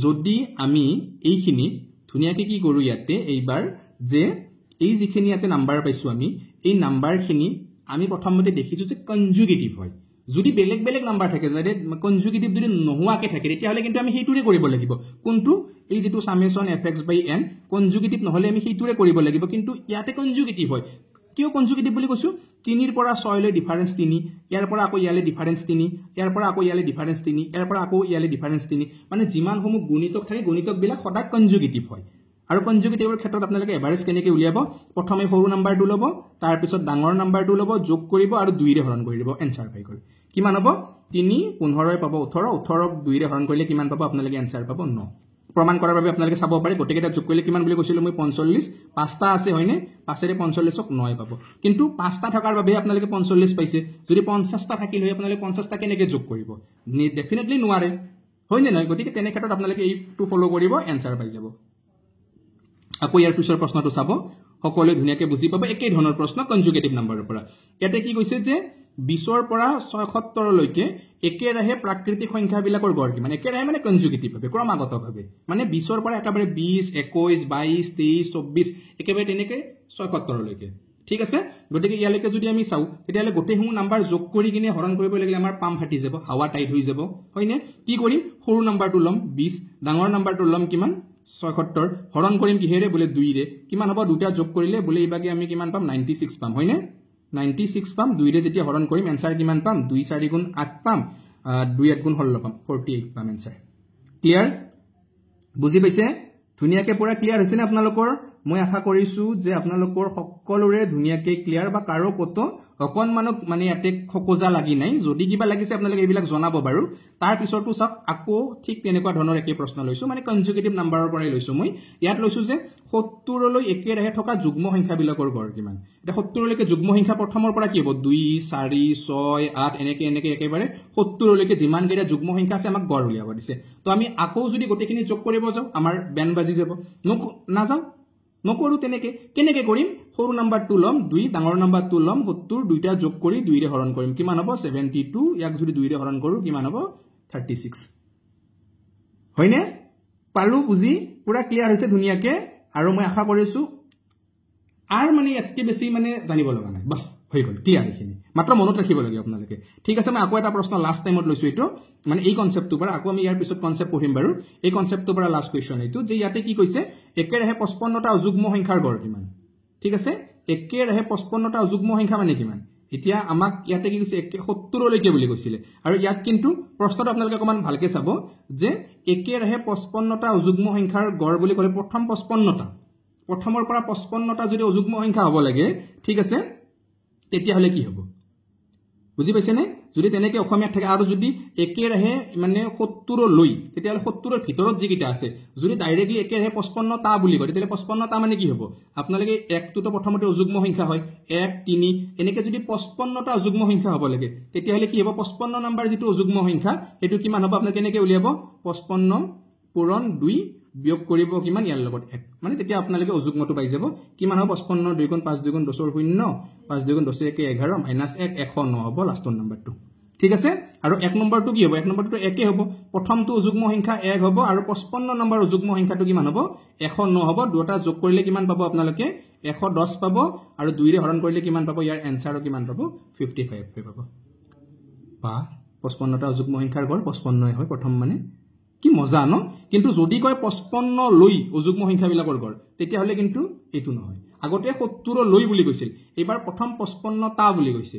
যদি আমি এইখিনি ধুনিয়াকৈ কি কৰো ইয়াতে এইবাৰ যে এই যিখিনি ইয়াতে নাম্বাৰ পাইছো আমি এই নাম্বাৰখিনি আমি প্ৰথমতে দেখিছো যে কনজুগেটিভ হয় যদি বেলেগ বেলেগ নাম্বাৰ থাকে যদি কনজুগেটিভ যদি নোহোৱাকে থাকে তেতিয়াহলে কিন্তু আমি সেইটোৰে কৰিব লাগিব কোনটো এই যেটো সামেশন fx/n কনজুগেটিভ নহলে আমি সেইটোৰে কৰিব লাগিব কিন্তু ইয়াতে কনজুগেটিভ হয় কিয় কনজুগেটিভ বুলি কৈছো 3 ৰ পৰা 6 লৈ ডিফাৰেন্স 3 ইয়াৰ পৰা আকৌ ইয়ালে ডিফাৰেন্স 3 ইয়াৰ পৰা আকৌ ইয়ালে ডিফাৰেন্স 3 ইয়াৰ পৰা আকৌ ইয়ালে ডিফাৰেন্স 3 মানে যিমান সমূহ গুণিতক থাকে গুণিতক বিলাক সদায় কনজুগেটিভ হয় আৰু কনজুগেটিভৰ ক্ষেত্ৰত আপোনালোকে এভাৰেজ কেনেকৈ উলিয়াব প্ৰথমে সৰু নাম্বাৰটো ল'ব তাৰ পিছত ডাঙৰ নাম্বাৰটো ল'ব যোগ কৰিব আৰু 2 ৰে হৰণ কৰি দিব এনসাৰ পাই গল কিমান হ'ব 3 15 পাব 18 18ক 2 ৰে হৰণ কৰিলে কিমান পাব আপোনালোকে এনসাৰ পাব 9 প্ৰমাণ কৰাৰ বাবে আপোনালোকে চাব পাৰে গোটেইকেইটা যোগ কৰিলে কিমান বুলি কৈছিল মই 45 5টা আছে হয়নে 5 ৰে 45ক 9 পাব কিন্তু 5টা থকাৰ বাবে আপোনালোকে 45 পাইছে যদি 50টা থাকিল হয় আপোনালোকে 50টা কেনেকৈ যোগ কৰিব ডেফিনেটলি নোৱাৰে হয়নে নহয় গতিকে তেনে ক্ষেত্ৰত আপোনালোকে এইটো ফলো কৰিব এনসাৰ পাই যাব আকৌ ইয়াৰ পিছৰ প্ৰশ্নটো চাব সকলোৱে ধুনিয়াকৈ বুজি পাব একেই ধৰণৰ প্ৰশ্ন কনজুগেটিভ নাম্বাৰৰ পৰা ইয়াতে কি কৈছে যে 20 ৰ পৰা 76 লৈকে একেৰাহে প্ৰাকৃতিক সংখ্যাবিলাকৰ গড় কিমান একেৰাহে মানে কনজুগেটিভ ভাবে ক্ৰমাগতভাৱে মানে 20 ৰ পৰা একেবাৰে 20 21 22 23 24 একেবাৰে তেনেকৈ 76 লৈকে ঠিক আছে গতিকে ইয়ালৈকে যদি আমি চাও তেতিয়াহলে গোটেইসমূহ নাম্বাৰ যোগ কৰি কিনে হৰণ কৰিব লাগিলে আমাৰ পাম ফাটি যাব হাৱা টাইট হৈ যাব হয়নে কি কৰিম সৰু নাম্বাৰটো লম 20 ডাঙৰ নাম্বাৰটো লম কিমান 76 হৰণ কৰিম কিহেৰে বলে 2 ৰে কিমান হ'ব দুটা যোগ কৰিলে বলে ইবাগে আমি কিমান পাম 96 পাম হয়নে 96 পাম 2 ৰে যেতিয়া হৰণ কৰিম এনসাৰ কিমান পাম 2 4 গুণ 8 পাম 2 8 গুণ 16 পাম 48 পাম এনসাৰ ক্লিয়াৰ বুজি পাইছে ধুনিয়াকৈ পুৰা ক্লিয়াৰ হৈছে নে আপোনালোকৰ মই আশা কৰিছো যে আপোনালোকৰ সকলোৰে ধুনিয়াকৈ ক্লিয়াৰ বা কাৰো কত অকনমানক মানে ইয়াতে খকজা লাগি নাই যদি কিবা লাগিছে আপোনালোকে এইবিলাক জনাব বাৰু তাৰ পিছৰটো চাওক আকৌ ঠিক তেনেকুৱা ধৰণৰ একে প্ৰশ্ন লৈছো মানে কনজুগেটিভ নাম্বাৰৰ পৰাই লৈছো মই ইয়াত লৈছো যে 70 লৈ একেৰাহে থকা যুগ্ম সংখ্যাবিলাকৰ গড় কিমান এটা 70 লৈকে যুগ্ম সংখ্যা প্ৰথমৰ পৰা কি হ'ব 2 4 6 8 এনেকৈ একেবাৰে 70 লৈকে যিমান কেইটা যুগ্ম সংখ্যা আছে আমাক গড় উলিয়াব দিছে তো আমি আকৌ যদি গোটেইখিনি যোগ কৰিব যাও আমাৰ বেন বাজি যাব নাযাও নকৰো তেনেকৈ কেনেকৈ কৰিম সৰু নাম্বাৰটো লম 2 ডাঙৰ নাম্বাৰটো লম 70 দুইটা যোগ কৰি 2 ৰে হৰণ কৰিম কিমান হ'ব 72 ইয়াক যদি 2 ৰে হৰণ কৰো কিমান হ'ব 36 হয়নে পালো বুজি পুৰা ক্লিয়াৰ হৈছে ধুনিয়াকৈ আৰু মই আশা কৰিছো আর মানে ইয়াতকে বেছি মানে জানিব লগা নাই বাস হৈ গল ক্লিয়াৰ এখিনি মাত্ৰ মনত ৰাখিব লাগে আপোনালোকে ঠিক আছে মই আকৌ এটা প্ৰশ্ন লাষ্ট টাইমত লৈছো এটো মানে এই কনসেপ্টটো পৰা আকৌ আমি ইয়াৰ পিছত কনসেপ্ট পঢ়িম বাৰু এই কনসেপ্টটো পৰা লাষ্ট কোৱেশ্চন এইটো যে ইয়াতে কি কৈছে একেৰাহে 55টা অযুগ্ম সংখ্যাৰ গড় কিমান ঠিক আছে একেৰাহে 55টা অযুগ্ম সংখ্যা মানে কিমান এতিয়া আমাক ইয়াতে কি কৈছে 70 লৈকে বুলি কৈছিলে আৰু ইয়াত কিন্তু প্ৰশ্নটো আপোনালোকে অকমান ভালকে চাব যে একেৰাহে 55টা অযুগ্ম সংখ্যাৰ গড় বুলি ক'লে প্ৰথম 55টা প্ৰথমৰ পৰা 55টা যদি অযুগ্ম সংখ্যা হ'ব লাগে ঠিক আছে তেতিয়া হলে কি হ'ব বুজি পাইছে নে যদি তেনেকৈ অসমীয়াত থাকে আৰু যদি একেৰাহে মানে 70 লৈ তেতিয়া হলে 70 ৰ ভিতৰত যিকিটা আছে যদি ডাইৰেক্টলি একেৰাহে 55টা বুলি কয় তেতিয়া 55টা মানে কি হ'ব আপোনালোকে একটো তো প্ৰথমতে অযুগ্ম সংখ্যা হয় 1 3 এনেকৈ যদি 55টা অযুগ্ম সংখ্যা হ'ব লাগে তেতিয়া হলে কি হ'ব 55 নম্বৰ যেটো অযুগ্ম সংখ্যা এটো কিমান হ'ব আপোনালোকে কেনেকৈ উলিয়াব 55 পূৰণ 2 বিয়োগ কৰিব কিমান ইয়াৰ লগত 1 মানে তেতিয়া আপোনালোকে অযুগ্মটো পাই যাব কিমান হ'ব 55 2 গুণ 5 2 গুণ 10 ৰ 0 5 2 গুণ 10 1 11 -1 109 হ'ব লাষ্টৰ নাম্বাৰটো ঠিক আছে আৰু 1 নম্বৰটো কি হ'ব 1 নম্বৰটো একে হ'ব প্ৰথমটো অযুগ্ম সংখ্যা 1 হ'ব আৰু 55 নম্বৰ অযুগ্ম সংখ্যাটো কিমান হ'ব 109 হ'ব দুটা যোগ কৰিলে কিমান পাব আপোনালোকে 110 পাব আৰু 2 ৰে হৰণ কৰিলে কিমান পাব ইয়াৰ এনসাৰও কিমান পাব 55 পাব বা 55 টা অযুগ্ম সংখ্যাৰ গড় 55 হয় প্ৰথম মানে কি মজা ন কিন্তু যদি কয় 55 লৈ অযুগ্ম সংখ্যাবিলাকৰ গড় তেতিয়া হলে কিন্তু এটো নহয় আগতে 70 লৈ বুলি কৈছিল এবাৰ প্ৰথম 55 টা বুলি কৈছে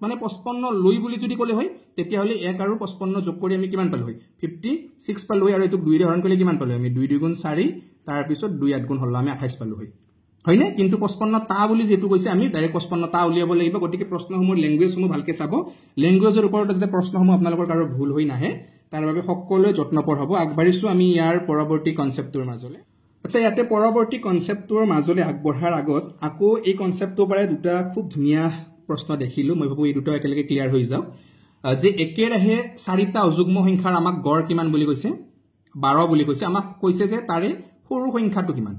মানে 55 লৈ বুলি যদি কলে হয় তেতিয়া হলে 1 আৰু 55 যোগ কৰি আমি কিমান পালো হয় 56 পালো আৰু এটো 2 ৰে হৰণ কৰিলে কিমান পালো আমি 2 2 গুণ 4 তাৰ পিছত 2 8 গুণ হল আমি 28 পালো হয় হয়নে কিন্তু 55 টা বুলি যেটো কৈছে আমি ডাইৰেক্ট 55 টা উলিয়াব লাগিব গতিকে প্ৰশ্নসমূহ ল্যাঙ্গুৱেজসমূহ ভালকে চাব ল্যাঙ্গুৱেজৰ ওপৰত যদি প্ৰশ্নসমূহ আপোনালোকৰ কাৰো ভুল হৈ নাহে তাৰ বাবে সকলোৱে যত্নপৰ হ'ব আগবাঢ়িছো আমি ইয়াৰ পৰৱৰ্তী কনসেপ্টৰ মাজলে আচ্ছা ইয়াতে পৰৱৰ্তী কনসেপ্টৰ মাজলে আগবঢ়াৰ আগত আকৌ এই কনসেপ্টৰ পৰা দুটা খুব ধুনীয়া প্ৰশ্ন দেখিলো মই ভাবো এই দুটা একেলগে ক্লিয়াৰ হৈ যাওক যে একেৰাহে চাৰিটা অযুগ্ম সংখ্যাৰ আমাক গড় কিমান বুলি কৈছে 12 বুলি কৈছে আমাক কৈছে যে তাৰে সৰু সংখ্যাটো কিমান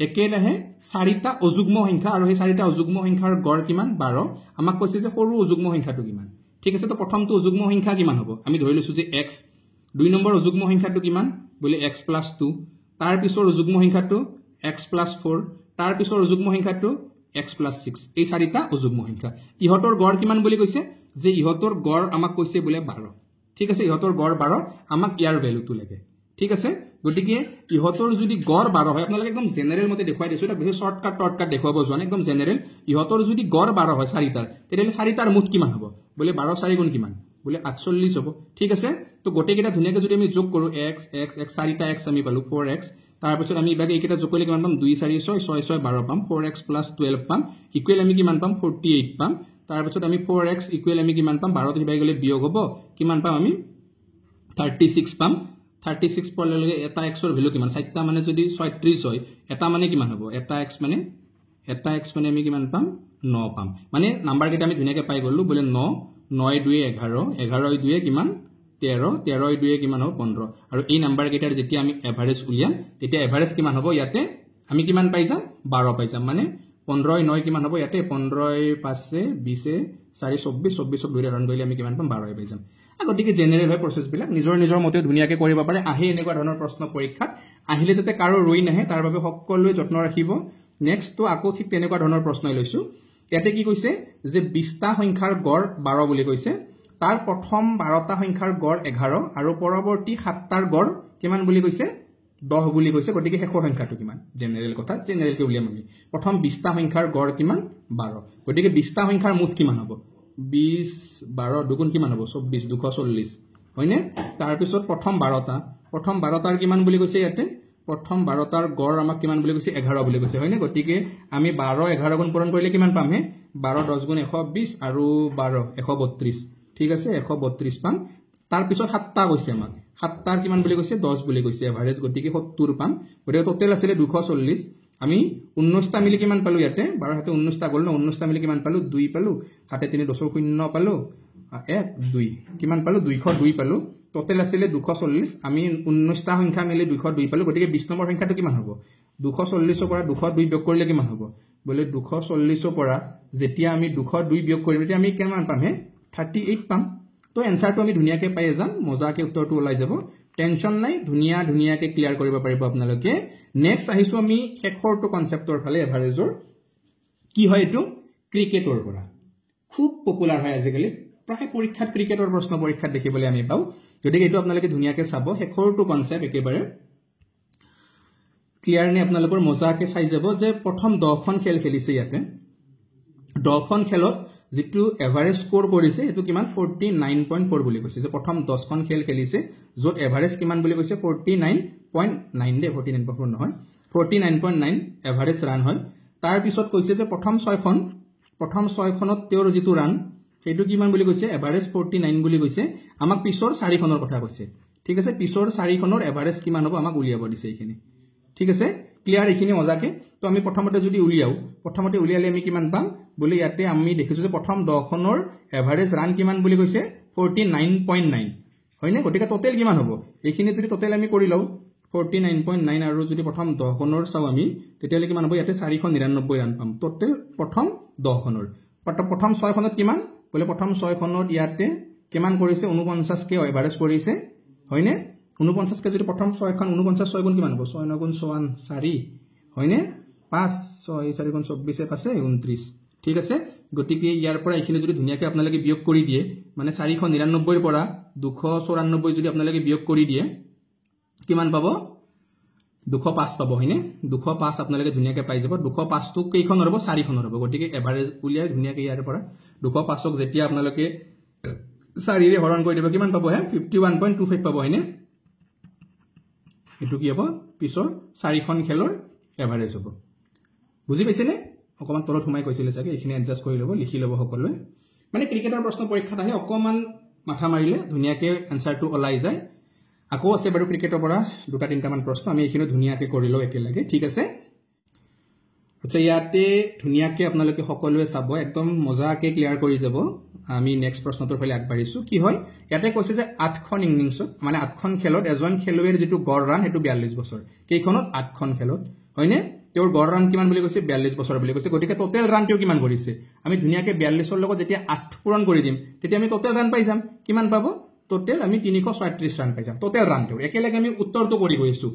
একেৰাহে চাৰিটা অযুগ্ম সংখ্যা আৰু এই চাৰিটা অযুগ্ম সংখ্যাৰ গড় কিমান 12 আমাক কৈছে যে সৰু অযুগ্ম সংখ্যাটো কিমান ঠিক আছে তো প্ৰথমটো অযুগ্ম সংখ্যা কিমান হ'ব আমি ধৰি লৈছো যে x দুই নম্বৰ অযুগ্ম সংখ্যাটো কিমান বলে x + 2 তাৰ পিছৰ অযুগ্ম সংখ্যাটো x + 4 তাৰ পিছৰ অযুগ্ম সংখ্যাটো x + 6 এই চাৰিটা অযুগ্ম সংখ্যা ইহতৰ গড় কিমান বুলি কৈছে যে ইহতৰ গড় আমাক কৈছে বলে 12 ঠিক আছে ইহতৰ গড় 12 আমাক ইয়াৰ ভ্যালুটো লাগে ঠিক আছে গটিকে ইহতৰ যদি গড় 12 হয় আপোনালোকে একদম জেনাৰেল মতে দেখুৱাই দিছো এটা বেছি শৰ্টকাট দেখুৱাব যোৱা একদম জেনাৰেল ইহতৰ যদি গড় 12 হয় চাৰিটাৰ তেতিয়ালে চাৰিটাৰ মুঠ কিমান হ'ব বলে 12 4 গুণ কিমান বলে 48 হ'ব ঠিক আছে তো গটেকেটা ধুনিয়াকে যদি আমি যোগ কৰো x x x চাৰিটা x আমি পালো 4x তাৰ পিছত আমি ইবাগে এইকেটা যোগ কৰিলে কিমান পাম 2 4 6 6 6 12 পাম 4x + 12 পাম ইকুৱেল আমি কিমান পাম 48 পাম তাৰ পিছত আমি 4x ইকুৱেল আমি কিমান পাম 12 হিবাই গলে বিয়োগ হ'ব কিমান পাম আমি 36 পাম 36 পৰলে এটা x ৰ ভ্যালু কিমান চাৰিটা মানে যদি 36 হয় এটা মানে কিমান হ'ব এটা x মানে আমি কিমান পাম 9 পাম মানে নাম্বাৰ কেটা আমি ধুনিয়াকে পাই গলো বলে 9 9 2 11 11 2 কিমান 13 13 2 কিমান হ'ব 15 আৰু এই নাম্বাৰ কেটাৰ যেতিয়া আমি এভাৰেজ উলিয়াম তেতিয়া এভাৰেজ কিমান হ'ব ইয়াতে আমি কিমান পাই যাম 12 পাই যাম মানে 15 9 কিমান হ'ব ইয়াতে 15 5 20 4 24 24 2 ৰে ৰান কৰিলে আমি কিমান পাম 12 পাই যাম আগতিকে জেনাৰেল হয় প্ৰসেস বিলাক নিজৰ মতে ধুনিয়াকে কৰিব পাৰে আহে এনেকুৱা ধৰণৰ প্ৰশ্ন পৰীক্ষাত আহিলে যাতে কাৰো ৰৈ নাহে তাৰ বাবে সকলোৱে যত্ন ৰাখিব নেক্সট তো আকৌ ঠিক তেনেকুৱা ধৰণৰ প্ৰশ্ন লৈছো ইয়াতে কি কৈছে যে 20টা সংখ্যাৰ গড় 12 বুলি কৈছে তাৰ প্ৰথম 12টা সংখ্যাৰ গড় 11 আৰু পৰৱৰ্তী 7টাৰ গড় কিমান বুলি কৈছে 10 বুলি কৈছে গটিকে শেষৰ সংখ্যাটো কিমান জেনাৰেল কথা জেনাৰেল কে উলিয়াম আমি প্ৰথম 20টা সংখ্যাৰ গড় কিমান 12 গটিকে 20টা সংখ্যাৰ মুঠ কিমান হ'ব 20 12 দুগুণ কিমান হ'ব 24 240 হয়নে তাৰ পিছত প্ৰথম 12টাৰ কিমান বুলি কৈছে ইয়াতে প্ৰথম 12টাৰ গড় আমাক কিমান বুলি কৈছে 11 বুলি কৈছে হয়নে গটিকে আমি 12 11 গুণ পূৰণ কৰিলে কিমান পাম হে 12 10 গুণ 120 আৰু 12 132 ঠিক আছে 132 পাম তাৰ পিছত 7টা কৈছে আমাক 7টাৰ কিমান বুলি কৈছে 10 বুলি কৈছে এভাৰেজ গটিকে 70 পাম গটিকে টোটাল আছিল 240 আমি 19টা মিলি কিমান পালো ইয়াতে 12 হাতে 19টা গল ন 19টা মিলি কিমান পালো 2 পালো হাতে 3 10 0 পালো 1 2 কিমান পালো 202 পালো টোটাল আছিল 240 আমি 19টা সংখ্যা মিলি 202 পালো গটিকে 20 নম্বৰ সংখ্যাটো কিমান হ'ব 240 ৰ পৰা 202 বিয়োগ কৰিলে কিমান হ'ব বলে 240 ৰ পৰা যেতিয়া আমি 202 বিয়োগ কৰিম তেতিয়া আমি কিমান পাম হে 38 পাম তো এনসাৰটো আমি ধুনিয়াকে পাই যাম মজাকে উত্তৰটো ওলাই যাব টেনশন নাই ধুনিয়াকে ক্লিয়াৰ কৰিব পাৰিব আপোনালোকে নেক্সট আহিছো আমি শেষৰটো কনসেপ্টৰ ফালে এভাৰেজৰ কি হয় এটো ক্ৰিকেটৰ পৰা খুব পপুলাৰ হয় আজিকালি প্ৰায় পৰীক্ষাত ক্ৰিকেটৰ প্ৰশ্ন পৰীক্ষাত দেখিবলৈ আমি পাও যদি এটো আপোনালোকে ধুনিয়াকে চাব শেষৰটো কনসেপ্ট একেবাৰে ক্লিয়াৰ নে আপোনালোকৰ মজাকে চাই যাব যে প্ৰথম 10খন খেল খেলিছে ইয়াতে 10খন খেলত যেটো এভাৰেজ স্কোৰ কৰিছে এটো কিমান 49.4 বুলি কৈছে যে প্ৰথম 10খন খেল খেলিছে যত এভাৰেজ কিমান বুলি কৈছে 49.9 দে 49.4 নহয় 49.9 এভাৰেজ ৰান হয় তাৰ পিছত কৈছে যে প্ৰথম 6খনত তেওঁৰ যেটো ৰান হেতু কিমান বুলি কৈছে এভাৰেজ 49 বুলি কৈছে আমাক পিছৰ 4খনৰ কথা কৈছে ঠিক আছে পিছৰ 4খনৰ এভাৰেজ কিমান হ'ব আমাক উলিয়াব দিছে এইখিনি ঠিক আছে ক্লিয়াৰ এইখিনি মজাকে তো আমি প্ৰথমতে যদি উলিয়ালে আমি কিমান পাম বলি ইয়াতে আমি দেখিছো যে প্ৰথম 10খনৰ এভাৰেজ ৰান কিমান বুলি কৈছে 49.9 হয়নে গটিকা টোটাল কিমান হ'ব এইখিনি যদি টোটাল আমি কৰি লও 49.9 আৰু যদি প্ৰথম 10 খনৰ চাও আমি তেতিয়ালে কিমান হ'ব ইয়াতে 499 ৰান পাম টোটাল প্ৰথম 10 খনৰ প্ৰথম 6 খনত কিমান বলে প্ৰথম 6 খনত ইয়াতে কিমান কৰিছে 49 কে এভাৰেজ কৰিছে হয়নে 49 কে যদি প্ৰথম 6 খন 49 6 গুণ কিমান হ'ব 6 9 গুণ 4 হয়নে 5 6 4 গুণ 24 আছে 29 ঠিক আছে গতিকে ইয়াৰ পৰা এখিনি যদি ধুনিয়াকে আপোনালোকে বিয়োগ কৰি দিয়ে মানে 499 ৰ পৰা 294 যদি আপোনালোকে বিয়োগ কৰি দিয়ে কিমান পাব 205 পাব হয়নে 205 আপোনালোকে ধুনিয়াকে পাই যাব 205 টো কেইখন হ'ব 4 খন হ'ব গতিকে এভাৰেজ উলিয়াই ধুনিয়াকে ইয়াৰ পৰা 205 ক যেতিয়া আপোনালোকে 4 ৰে হৰণ কৰি দিব কিমান পাব হে 51.25 পাব হয়নে এটো কি হ'ব পিছৰ 4 খন খেলৰ এভাৰেজ হ'ব বুজি পাইছেনে অকমান তলত হুমাই কৈছিলে চাগে এখিনি এডজাস্ট কৰি লব লিখি লব সকলোৱে মানে ক্ৰিকেটৰ প্ৰশ্ন পৰীক্ষাত আহে অকমান মাথা মাৰিলে ধুনিয়াকে আনসাৰটো ওলাই যায় আকৌ আছে বাৰু ক্ৰিকেটৰ পৰা দুটা তিনটা মান প্ৰশ্ন আমি এখিনি ধুনিয়াকে কৰি লও একেলগে ঠিক আছে আচ্ছা ইয়াতে ধুনিয়াকে আপোনালোকে সকলোৱে চাব একদম মজাকে ক্লিয়াৰ কৰি যাব আমি নেক্সট প্ৰশ্নটোৰ ফালে আগবাঢ়িছো কি হয় ইয়াতে কৈছে যে 8খন ইনিংছত মানে 8খন খেলত এজন খেলুৱৈৰ যেটো গড় ৰান হেতু 42 বছৰ কেইখনত 8খন খেলত হয়নে তেওঁৰ গড় ৰান কিমান বুলি কৈছে 42 বছৰ বুলি কৈছে গতিকে টোটাল ৰান তেওঁ কিমান কৰিছে আমি ধুনিয়াকে 42 ৰ লগত যেতিয়া 8 পূৰণ কৰি দিম তেতিয়া আমি টোটাল ৰান পাই যাম কিমান পাব টোটাল আমি 336 ৰান পাই যাম টোটাল ৰান তেওঁ একেলগে আমি উত্তৰটো কৰি গৈছো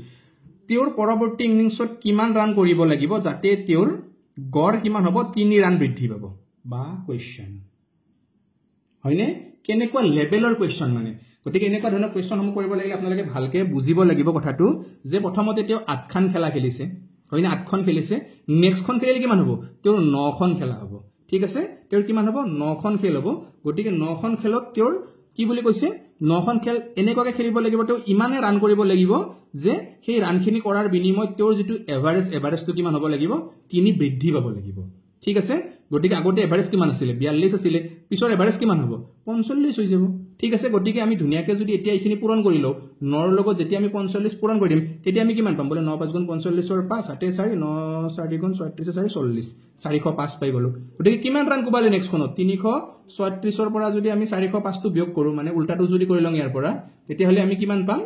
তেওঁৰ পৰৱৰ্তী ইনিংছত কিমান ৰান কৰিব লাগিব যাতে তেওঁৰ গড় কিমান হ'ব 3 ৰান বৃদ্ধি পাব বা কোৱেশ্চন হয়নে কেনেকুৱা লেভেলৰ কোৱেশ্চন মানে গতিকে এনেকুৱা ধৰণৰ কোৱেশ্চন সমূহ কৰিব লাগিলে আপোনালোকে ভালকে বুজিব লাগিব কথাটো যে প্ৰথমতে তেওঁ 8খন খেলা খেলিছে হয়নে 8খন খেলিছে নেক্সটখন খেলিলে কিমান হ'ব তেওঁৰ 9খন খেলা হ'ব ঠিক আছে তেওঁৰ কিমান হ'ব 9খন খেল হ'ব গতিকে 9খন খেলত তেওঁৰ কি বুলি কৈছে 9খন খেল এনেকুৱাকে খেলিব লাগিব তেওঁ ইমানে ৰান কৰিব লাগিব যে সেই ৰানখিনি কৰাৰ বিনিময়ত তেওঁৰ যেটো এভাৰেজটো কিমান হ'ব লাগিব 3 বৃদ্ধি পাব লাগিব ঠিক আছে গতিকে আগতে এভাৰেজ কিমান আছিল 42 আছিল পিছৰ এভাৰেজ কিমান হ'ব 45 হৈ যাব ঠিক আছে গতিকে আমি ধুনিয়াকে যদি এতিয়া এইখিনি পূৰণ কৰি লও 9 ৰ লগত যেতিয়া আমি 45 পূৰণ কৰি দিম তেতিয়া আমি কিমান পাম বলে 9 5 গুণ 45 ৰ 5 8 4 9 4 গুণ 36 4 40 405 পাই গলো গতিকে কিমান ৰান কোবালে নেক্সট খনত 336 ৰ পৰা যদি আমি 405 টো বিয়োগ কৰো মানে উল্টাটো যদি কৰি লং ইয়াৰ পৰা তেতিয়া হলে আমি কিমান পাম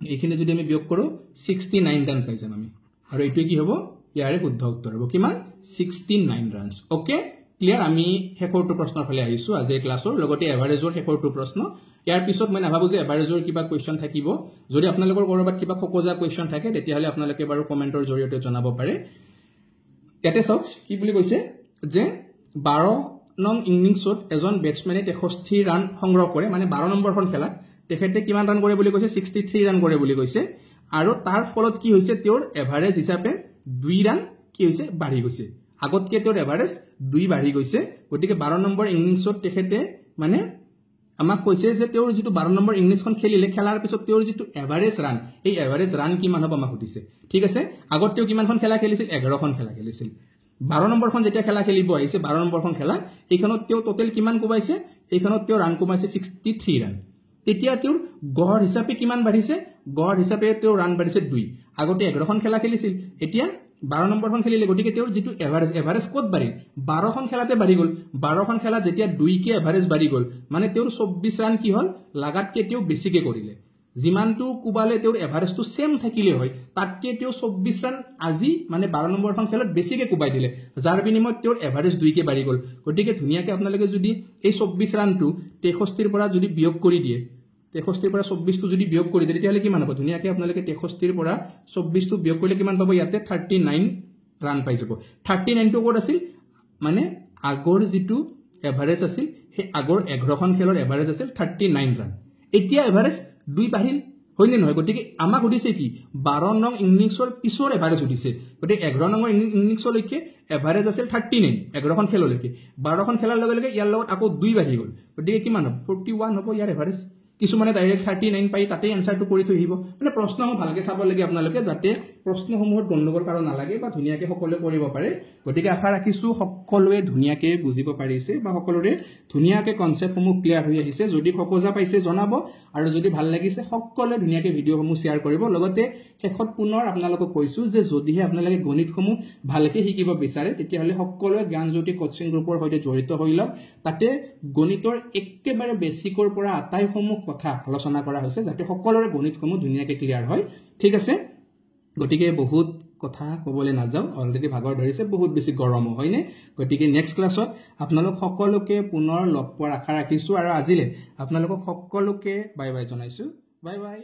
এইখিনি যদি আমি বিয়োগ কৰো 69 ৰান পাই যাম আমি আৰু এইটো কি হ'ব ইয়াৰে শুদ্ধ উত্তৰ হ'ব কিমান 69 ৰানস ওকে ক্লিয়াৰ আমি হেকৰটো প্ৰশ্নৰ ফালে আহিছো আজি ক্লাছৰ লগতে এভাৰেজৰ হেকৰটো প্ৰশ্ন ইয়াৰ পিছত মই নাভাবো যে এভাৰেজৰ কিবা কোৱেশ্চন থাকিব যদি আপোনালোকৰ কৰবাত কিবা খকজা কোৱেশ্চন থাকে তেতিয়া হলে আপোনালোকে বাৰু কমেন্টৰ জৰিয়তে জনাব পাৰে ইয়াতে চাওক কি বুলি কৈছে যে 12 নং ইনিংছত এজন বেটসম্যানে 63 ৰান সংগ্ৰহ কৰে মানে 12 নম্বৰখন খেলাত তেখেতে কিমান ৰান কৰে বুলি কৈছে 63 ৰান কৰে বুলি কৈছে আৰু তাৰ ফলত কি হৈছে তেওঁৰ এভাৰেজ হিচাপে 2 ৰান কি হৈছে বাঢ়ি গৈছে আগতকে তেওঁৰ এভাৰেজ 2 বাঢ়ি গৈছে গতিকে 12 নম্বৰ ইনিংছত তেখেতে মানে আমাক কৈছে যে তেওঁৰ যেটো 12 নম্বৰ ইনিংছখন খেলিলে খেলাৰ পিছত তেওঁৰ যেটো এভাৰেজ ৰান এই এভাৰেজ ৰান কিমান হ'ব আমাক সুধিছে ঠিক আছে আগত তেওঁ কিমানখন খেলা খেলিছিল 11খন খেলা খেলিছিল 12 নম্বৰখন যেতিয়া খেলা খেলিব আহিছে 12 নম্বৰখন খেলা এইখনত তেওঁ টোটাল কিমান কোবাইছে এইখনত তেওঁ ৰান কোবাইছে 63 ৰান তেতিয়া তেওঁৰ গড় হিচাপে কিমান বাঢ়িছে গড় হিচাপে তেওঁ ৰান বাঢ়িছে 2 আগতে 11খন খেলা খেলিছিল এতিয়া 12 নম্বৰখন খেলিলে গতিকে তেওঁৰ যেটো এভাৰেজ কত বাঢ়িল 12খন খেলাতে বাঢ়ি গল 12খন খেলা যেতিয়া 2 কে এভাৰেজ বাঢ়ি গল মানে তেওঁৰ 24 ৰান কি হল লাগাতকে তেওঁ বেছিকে কৰিলে জিমানটো কুবালে তেওঁৰ এভাৰেজটো সেম থাকিলে হয় তাতকে তেওঁ 24 ৰান আজি মানে 12 নম্বৰখন খেলত বেছিকে কুবাই দিলে যাৰ বিনিময়ত তেওঁৰ এভাৰেজ 2 কে বাঢ়ি গল গতিকে ধুনিয়াকে আপোনালোকে যদি এই 24 ৰানটো 63 ৰ পৰা যদি বিয়োগ কৰি দিয়ে 63 ৰ পৰা 24 টো যদি বিয়োগ কৰি দিয়ে তেতিয়া হলে কিমান হ'ব ধুনিয়াকে আপোনালোকে 63 ৰ পৰা 24 টো বিয়োগ কৰিলে কিমান পাব ইয়াতে 39 ৰান পাই যাব 39 টো ক'ত আছিল মানে আগৰ যেটো এভাৰেজ আছিল সেই আগৰ 11খন খেলৰ এভাৰেজ আছিল 39 ৰান এতিয়া এভাৰেজ 2 বাঢ়িল হয়নে নহয় গতিকে আমাক সুধিছে কি 12 নং ইনিংছৰ পিছৰ এভাৰেজ সুধিছে গতিকে 11 নং ইনিংছলৈকে এভাৰেজ আছিল 39 11খন খেললৈকে 12খন খেলাৰ লগে লগে ইয়াৰ লগত আকৌ 2 বাঢ়ি গল গতিকে কিমান হ'ব 41 হ'ব ইয়াৰ এভাৰেজ কিছুমানে ডাইৰেক্ট 39 পাই তাতে আনসাৰটো কৰি থৈ আহিব মানে প্ৰশ্নসমূহ ভালকে চাব লাগে আপোনালোকে যাতে প্ৰশ্নসমূহত গণ্ডগোল কাৰণ নালাগে বা ধুনিয়াকে সকলোৱে কৰিব পাৰে গতিকে আশা ৰাখিছো সকলোৱে ধুনিয়াকে বুজিব পাৰিছে বা সকলোৰে ধুনিয়াকে কনসেপ্টসমূহ ক্লিয়াৰ হৈ আহিছে যদি খকজা পাইছে জনাব আৰু যদি ভাল লাগিছে সকলোৱে ধুনীয়াকৈ ভিডিঅ'সমূহ শ্বেয়াৰ কৰিব লগতে শেষত পুনৰ আপোনালোকক কৈছোঁ যে যদিহে আপোনালোকে গণিতসমূহ ভালকৈ শিকিব বিচাৰে তেতিয়াহ'লে সকলোৱে জ্ঞানজ্যোতি কোচিং গ্ৰুপৰ সৈতে জড়িত হৈ লওক তাতে গণিতৰ একেবাৰে বেছিকৰ পৰা আটাইসমূহ কথা আলোচনা কৰা হৈছে যাতে সকলোৰে গণিতসমূহ ধুনীয়াকৈ ক্লিয়াৰ হয় ঠিক আছে গতিকে বহুত কথা ক'বলৈ নাযাওঁ অলৰেডি ভাগৰ ধৰিছে বহুত বেছি গৰম হয়নে গতিকে নেক্সট ক্লাছত আপোনালোক সকলোকে পুনৰ লগ পোৱাৰ আশা ৰাখিছোঁ আৰু আজিলৈ আপোনালোকক সকলোকে বাই বাই জনাইছোঁ বাই বাই